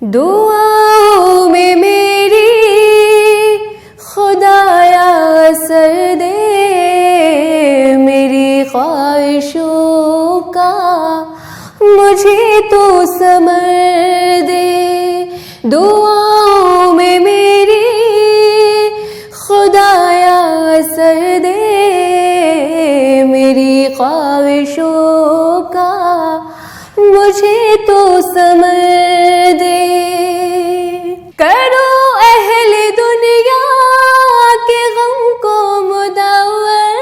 दुआओं में मेरी खुदाया असर दे, मेरी ख्वाहिशों का मुझे तो समर दे। दुआओं में मेरी खुदाया असर दे, मेरी ख्वाहिशों का मुझे तो समर दे। करो अहले दुनिया के गम को मुदव्वर,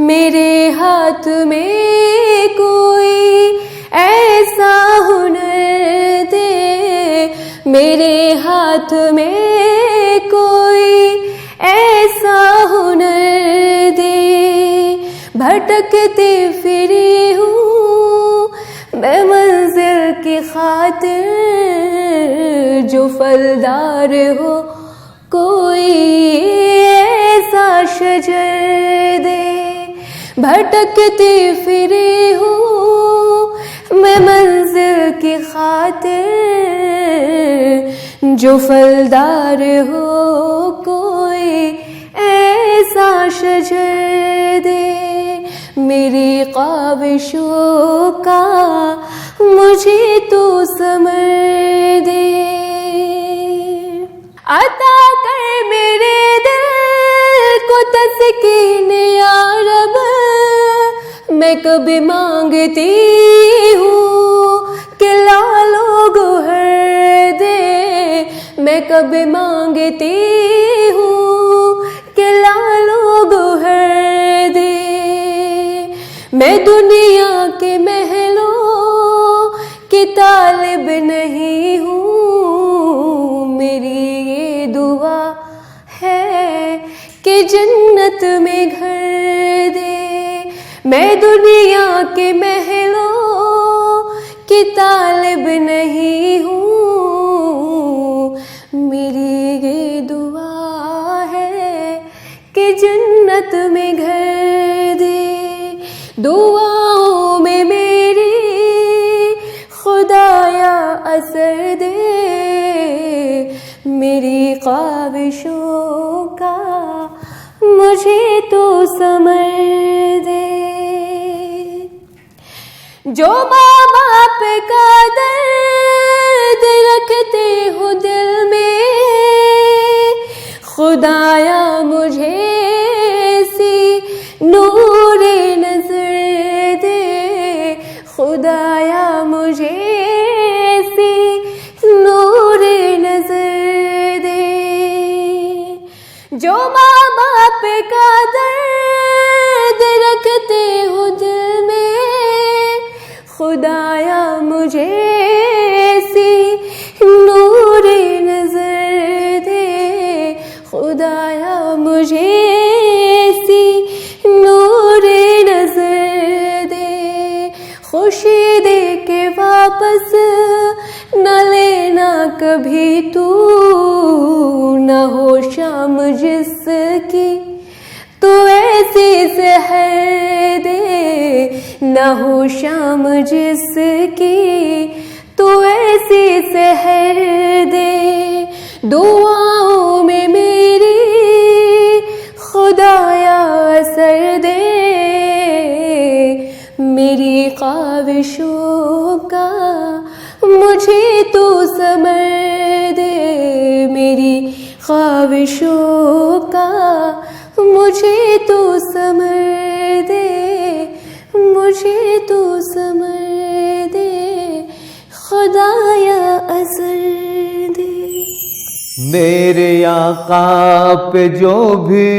मेरे हाथ में कोई ऐसा हुनर दे, मेरे हाथ में कोई ऐसा हुनर दे। भटकती फिरी हूँ मैं मंजिल की खातिर, जो फलदार हो कोई ऐसा शजर दे। भटकती फिरी हूँ मैं मंजिल की खातिर, जो फलदार हो कोई ऐसा शजर दे। मेरी ख्वाहिशों का मुझे तो समर दे। अता कर मेरे दिल को तस्कीन या रब, मैं कभी मांगती हूँ कि लालो गुहर दे, मैं कभी मांगती हूँ कि लालो गुहर दे। मैं दुनिया के महलों की तालिब नहीं हूँ, मेरी ये दुआ है कि जन्नत में घर दे। मैं दुनिया के महलों की तालिब नहीं हूँ, मेरी ये दुआ है कि जन्नत में घर दे। दुआओं में मेरी खुदाया असर दे, मेरी ख्वाहिशों का मुझे तो समर दे। जो माँ बाप का दर्द रखते हो दिल में, खुदाया मुझे ऐसी नूरे नजर दे, खुदाया मुझे ऐसी नूरे नजर दे। जो माँ बाप का दर्द रखते हो दिल में, खुदाया मुझे ऐसी नूरे नजर दे, खुदाया मुझे ऐसी नूरे नजर दे। खुशी दे के वापस न लेना कभी तू, न हो शाम जिसकी तो ऐसी सहर दे, न हो शाम जिसकी तो ऐसी सहर दे। दुआओं में मेरी खुदाया असर दे, मेरी ख्वाहिशों का मुझे तो समर दे, मेरी ख्वाहिशों का मुझे तो समर दे, मुझे तो समर दे, खुदाया असर दे। मेरे आका पे जो भी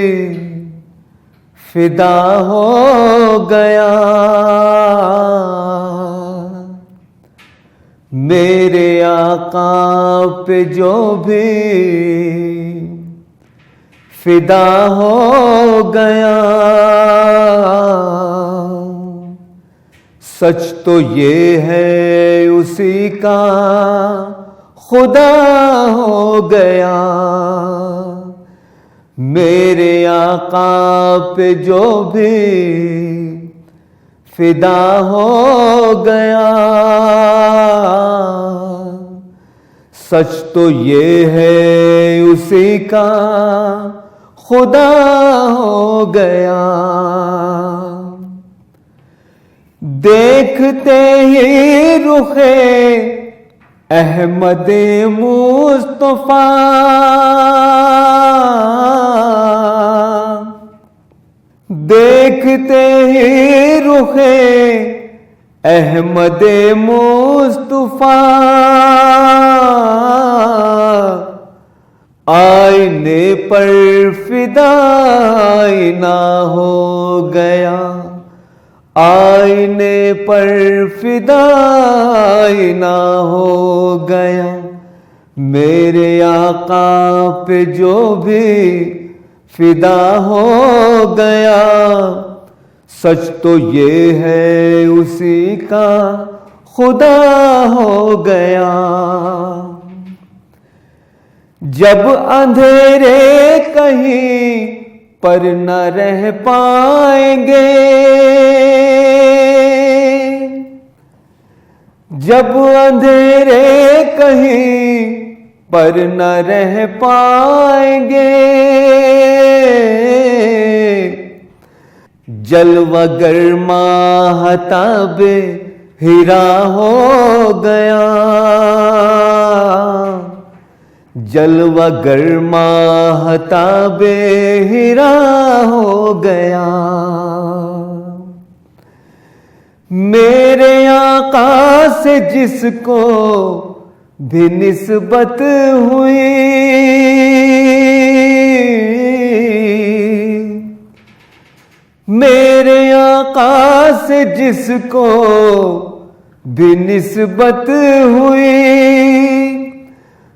फिदा हो गया, मेरे आका पे जो भी फिदा हो गया, सच तो ये है उसी का खुदा हो गया। मेरे आका पे जो भी फिदा हो गया, सच तो ये है उसी का खुदा हो गया। देखते ही रुखे अहमद मुस्तफा, देखते ही रुखे अहमद मुस्तफा, आईने पर फिदा आईना हो गया, आईने पर फिदा आईना हो गया। मेरे आका पे जो भी फिदा हो गया, सच तो ये है उसी का खुदा हो गया। जब अंधेरे कहीं पर न रह पाएंगे, जब अंधेरे कहीं पर न रह पाएंगे, जलवा गर्मा हताबे हीरा हो गया, जलवा गर्मा हताबे हीरा हो गया। मेरे आका से जिसको भी निस्बत हुई, मेरे आका से जिसको भी निस्बत हुई,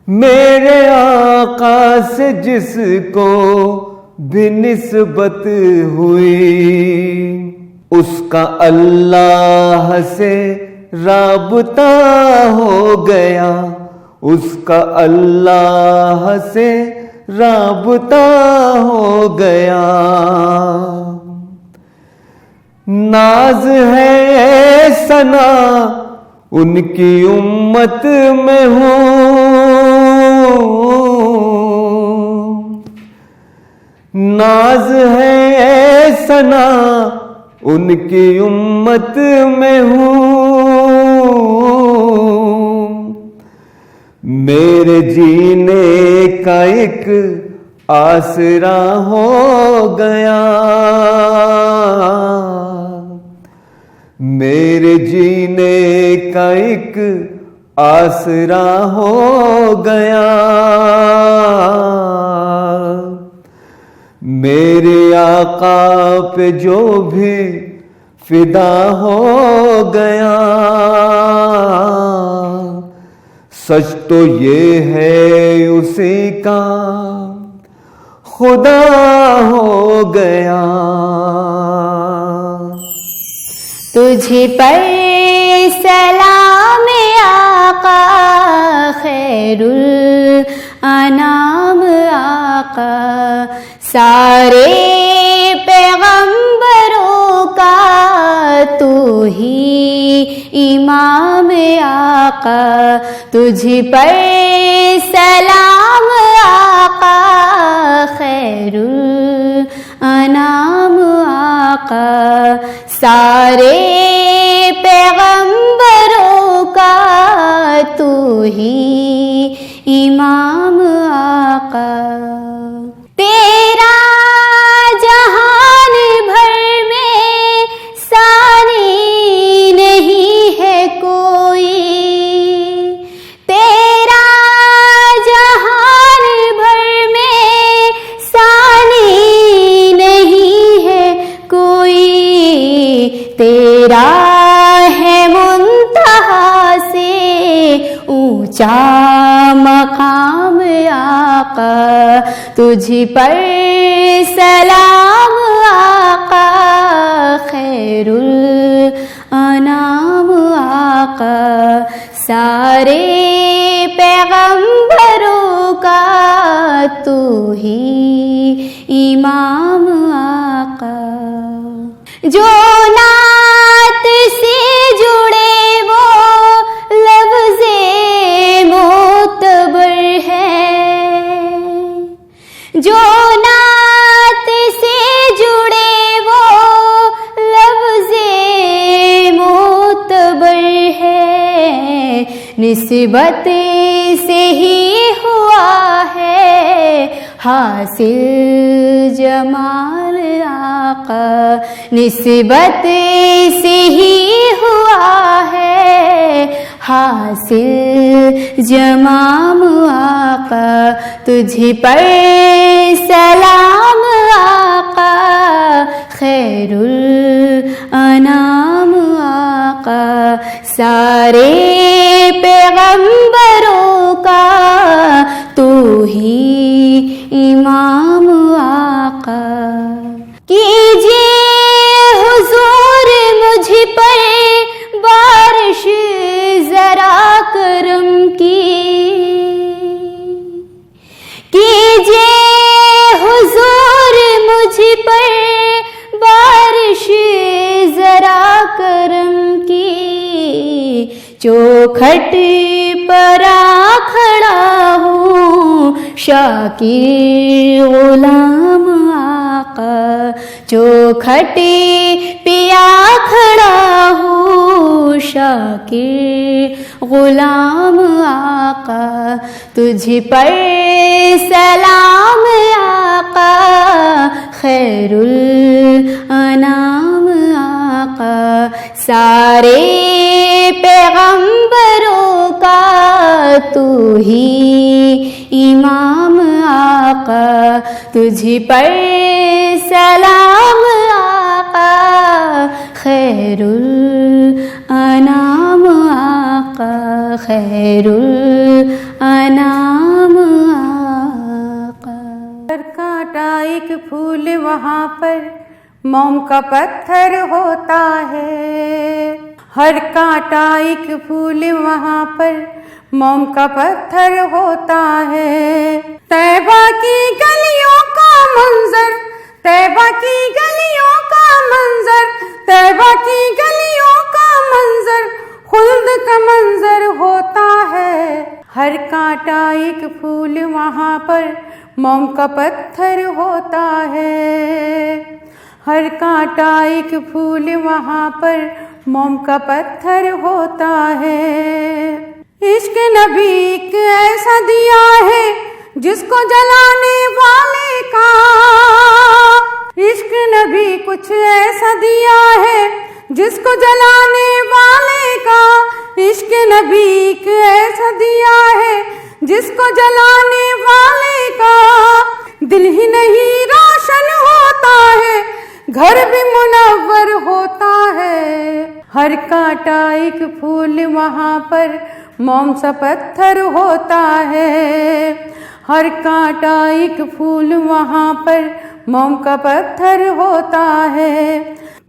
मेरे आका से जिसको भी निस्बत हुई, उसका अल्लाह से राबता हो गया, उसका अल्लाह से राबता हो गया। नाज है सना उनकी उम्मत में हो, नाज है सना उनकी उम्मत में हूँ। मेरे जीने का एक आसरा हो गया, मेरे जीने का एक आसरा हो गया। मेरे आका पे जो भी फिदा हो गया, सच तो ये है उसी का खुदा हो गया। तुझे पर सलाम आका खैरुल अनाम आका, सारे पैगंबरों का तू ही इमाम आका। तुझ पर सलाम आका खैरुल अनाम आका, सारे पैगंबरों का तू ही इमाम आका। तेरा जहान भर में सानी नहीं है कोई, तेरा जहान भर में सानी नहीं है कोई, तेरा है मुंतहा से ऊंचा मकाम आका। तुझ पर सलाम आका खैरुल अनाम आका, सारे पैगंबरों का तू ही इमाम आका। जो नात से जुड़े वो लफ्ज़े मोतबर निस्बत से ही हुआ है हासिल जमाल आका, निस्बत से ही हुआ है हासिल जमाम आका। तुझ पर सलाम आका खैरुल अनाम आका, सारे पैगंबरों का तू ही इमाम आका। कीजिए हुजूर मुझ पर बारिश जरा करम की, कीजिए हुजूर मुझ पर बारिश जरा करम की। चौखट पर खड़ा हूँ शाकिर गुलाम आका, चौखट पिया खड़ा हूँ शाकिर गुलाम आका। तुझ पर सलाम आका खैरुल अनाम आका, सारे पैगंबरों का तू ही इमाम आका। तुझ पर सलाम आका खैरुल अनाम आका, खैरुल अनाम आका। हर कांटा एक फूल वहाँ पर मोम का पत्थर होता है, हर कांटा एक फूल वहाँ पर मोम का पत्थर होता है। तैबा की गलियों का मंजर, तैबा की गलियों का मंजर, तैबा की गलियों का मंजर खुल्द का मंजर होता है। हर कांटा एक फूल वहाँ पर मोम का पत्थर होता है, हर कांटा एक फूल वहाँ पर मोम का पत्थर होता है। इश्क नबी एक ऐसा दिया है जिसको जलाने वाले का, इश्क नबी कुछ ऐसा दिया है जिसको जलाने वाले का। इश्क नबी एक ऐसा दिया है जिसको जलाने वाले का। दिल ही नहीं रोशन होता है, घर भी मुनव्वर होता है। हर कांटा एक फूल वहाँ पर मोम सा पत्थर होता है, हर कांटा एक फूल वहाँ पर मोम का पत्थर होता है।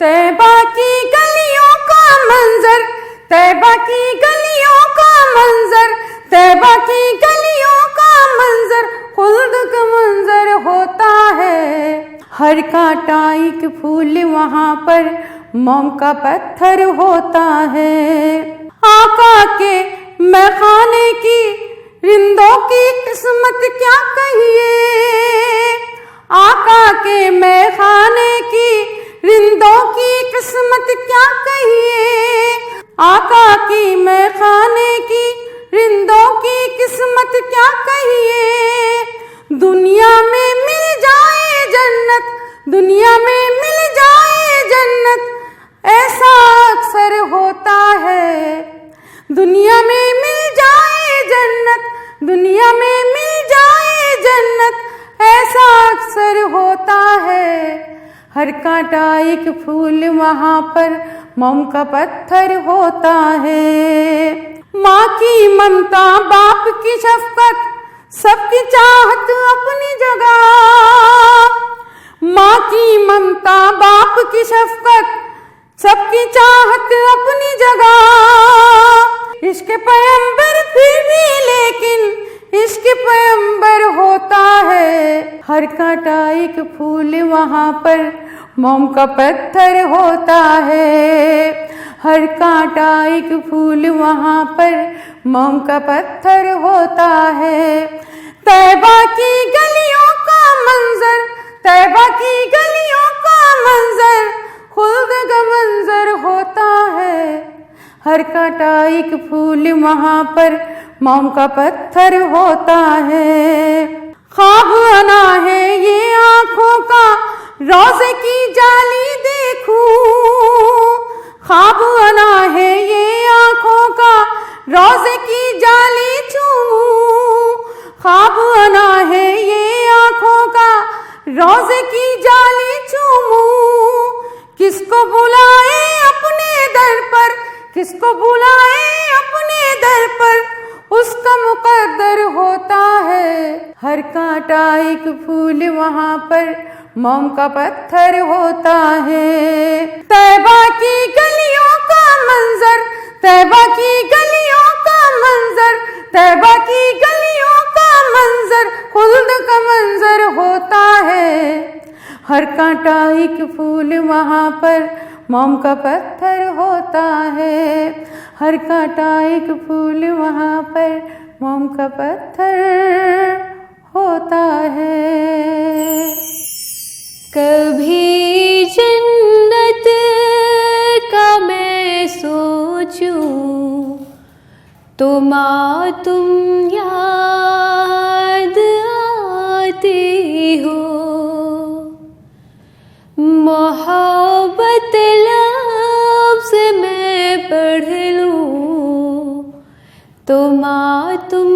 तैबा की गलियों का मंजर, तैबा की गलियों का मंजर, तैबा की गलियों का मंजर खुल्द का मंजर होता है। हर कांटा एक फूल वहाँ पर मोम का पत्थर होता है। आका के मैखाने की रिंदों की किस्मत क्या कहिए, आका के मैखाने की रिंदों की किस्मत क्या कहिए, आका की मैखाने की रिंदों की किस्मत क्या कहिए। दुनिया में मिल जाए जन्नत, दुनिया में मिल जाए जन्नत ऐसा अक्सर होता है। दुनिया में मिल जाए जन्नत, दुनिया में मिल जाए जन्नत ऐसा अक्सर होता है। हर कांटा एक फूल वहाँ पर मोम का पत्थर होता है। माँ की ममता, बाप की शफकत, सबकी चाहत अपनी जगह। माँ की ममता, बाप की शफकत, सबकी चाहत अपनी जगह। इश्क पैगंबर फिर भी लेकिन इश्क पैगंबर होता है। हर कांटा एक फूल वहाँ पर मोम का पत्थर होता है, हर कांटा एक फूल वहाँ पर मोम का पत्थर होता है। तैबा की गलियों का मंजर, तैबा की गलियों का मंजर खुल्द का मंजर होता है। हर कांटा एक फूल वहाँ पर मोम का पत्थर होता है। ख्वाब आना है ये आँखों का, रोज़े की जाली देखूं। ख्वाब आना है ये आँखों का, रोज़े की जाली चूमूं। ख्वाब आना है ये आँखों का, रोज़े की जाली चूमूं। किसको बुलाए अपने दर पर, किसको बुलाए अपने दर पर, उसका मुकद्दर होता है। हर कांटा एक फूल वहाँ पर मोम का पत्थर होता है। तैबा की गलियों का मंजर, तैबा की गलियों का मंजर, तैबा की गलियों का मंजर खुल्द का मंजर होता है। हर कांटा एक फूल वहाँ पर मोम का पत्थर होता है। हर कांटा एक फूल वहाँ पर मोम का पत्थर होता है। कभी जन्नत का मैं सोचूं तो तुम याद आती हो। मोहब्बत लफ्ज़ मैं पढ़ लूं तो तुम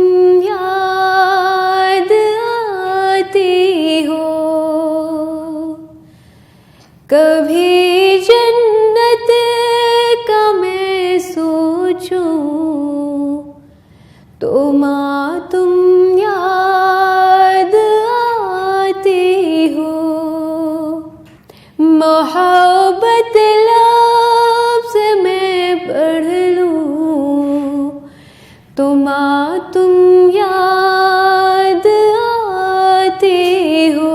याद आती हो। कभी जन्नत का मैं सोचूं तो तुम याद आती हो। मोहब्बत लफ्ज़ मैं पढ़ लूं तो तुम याद आती हो।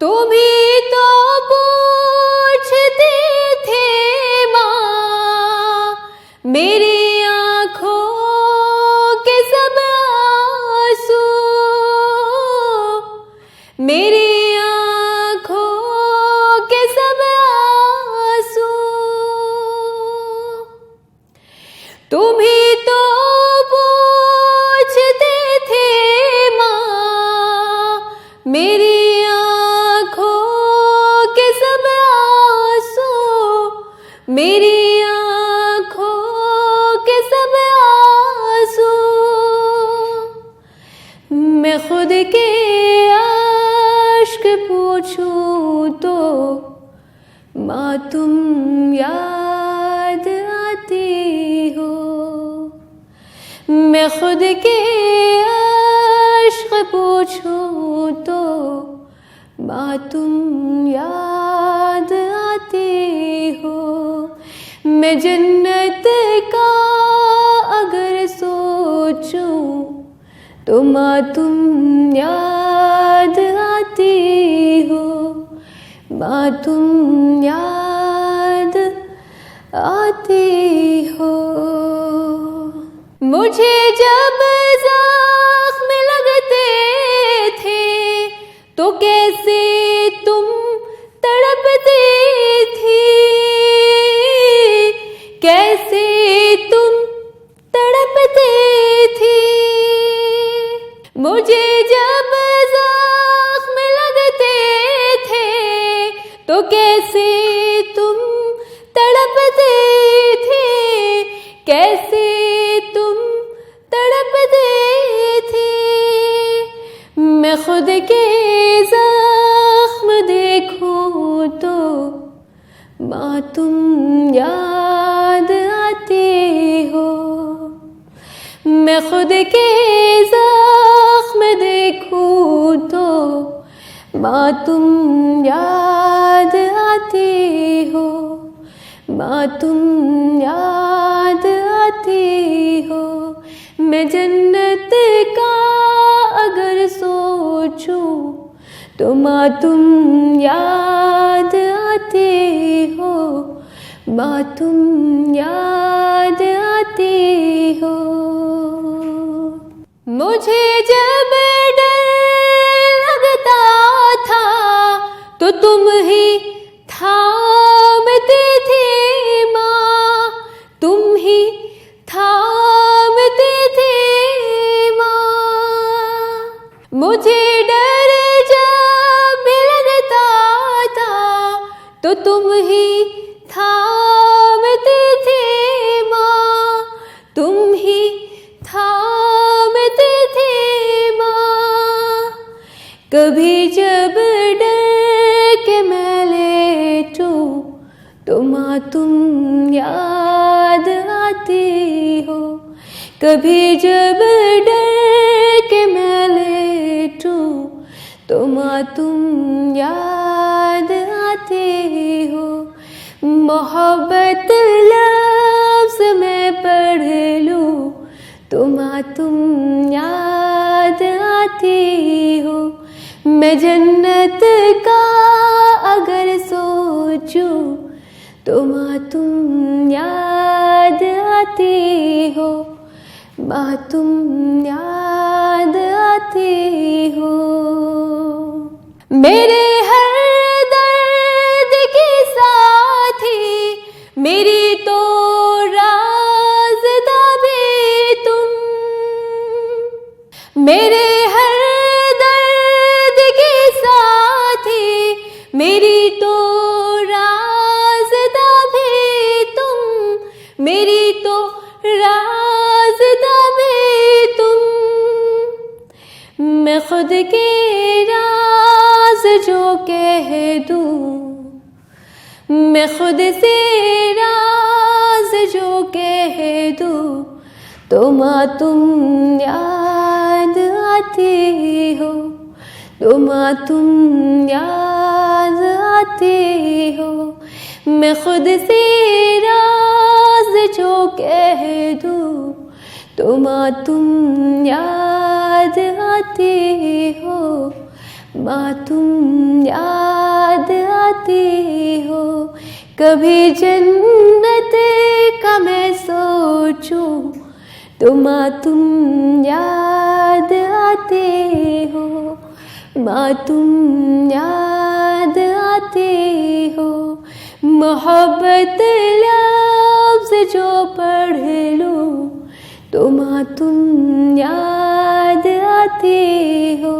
तुम ही तो पूछते थे माँ मेरी आँखों के सब आंसू, मेरी तुम ही तो पूछते थे माँ मेरी आँखों के सब आंसू, मेरी आँखों के सब आंसू। मैं खुद के आश्क पूछूं तो माँ तुम याद आती हो। मैं खुद के इश्क़ पूछूं तो माँ तुम याद आती हो। मैं जन्नत का अगर सोचूं तो माँ तुम याद आती हो। माँ तुम याद आती हो। मुझे जब ज़ख्म लगते थे तो कैसे तुम तड़पती थी, कैसे तुम तड़पती थी। मुझे जब ज़ख्म लगते थे तो कैसे तुम तड़पते थे, कैसे तुम तड़पते थे। मैं खुद के ज़ख्म देखूं तो माँ तुम याद आती हो। मैं खुद के ज़ख्म देखूं तो माँ तुम याद आती हो। माँ तुम याद आती हो। मैं जन्नत का अगर सोचूं तो माँ तुम याद आती हो। माँ तुम याद आती हो। मुझे जब डर लगता था तो तुम ही थामते थे माँ, ही थामते थे माँ। मुझे डर जब भी लगता था तो तुम ही थामते थे माँ, तुम ही थामते थे माँ। कभी जब डर के मैं लेटूं तो माँ तुम याद आती हो। कभी जब डर के मैं लेटूं तो माँ तुम याद आती हो। मोहब्बत लफ्ज़ में पढ़ लूं तो माँ तुम याद आती हो। मैं जन्नत का अगर सोचूं तो माँ तुम याद आती हो, माँ तुम याद आती हो। मेरे हर दर्द के साथी, मेरी तो राज़दा भी तुम। मेरे हर दर्द के साथी, मेरी तो राज़दा भी तुम, मेरी तो राज़दा भी तुम। मैं खुद के राज जो कह दूं, मैं खुद से राज जो कह दूं तो माँ तुम याद आती हो, तो माँ तुम याद आती हो। मैं खुद से राज जो कह दूं तो माँ तुम याद आती हो, माँ तुम याद आती हो। कभी जन्नत का मैं सोचूं तो माँ तुम याद आती हो, माँ तुम याद आती हो। मोहब्बत लफ्ज़ जो पढ़ लूं तो माँ तुम याद आती हो,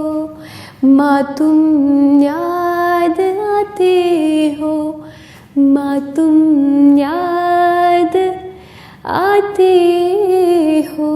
माँ तुम याद आती हो, माँ तुम याद आती हो।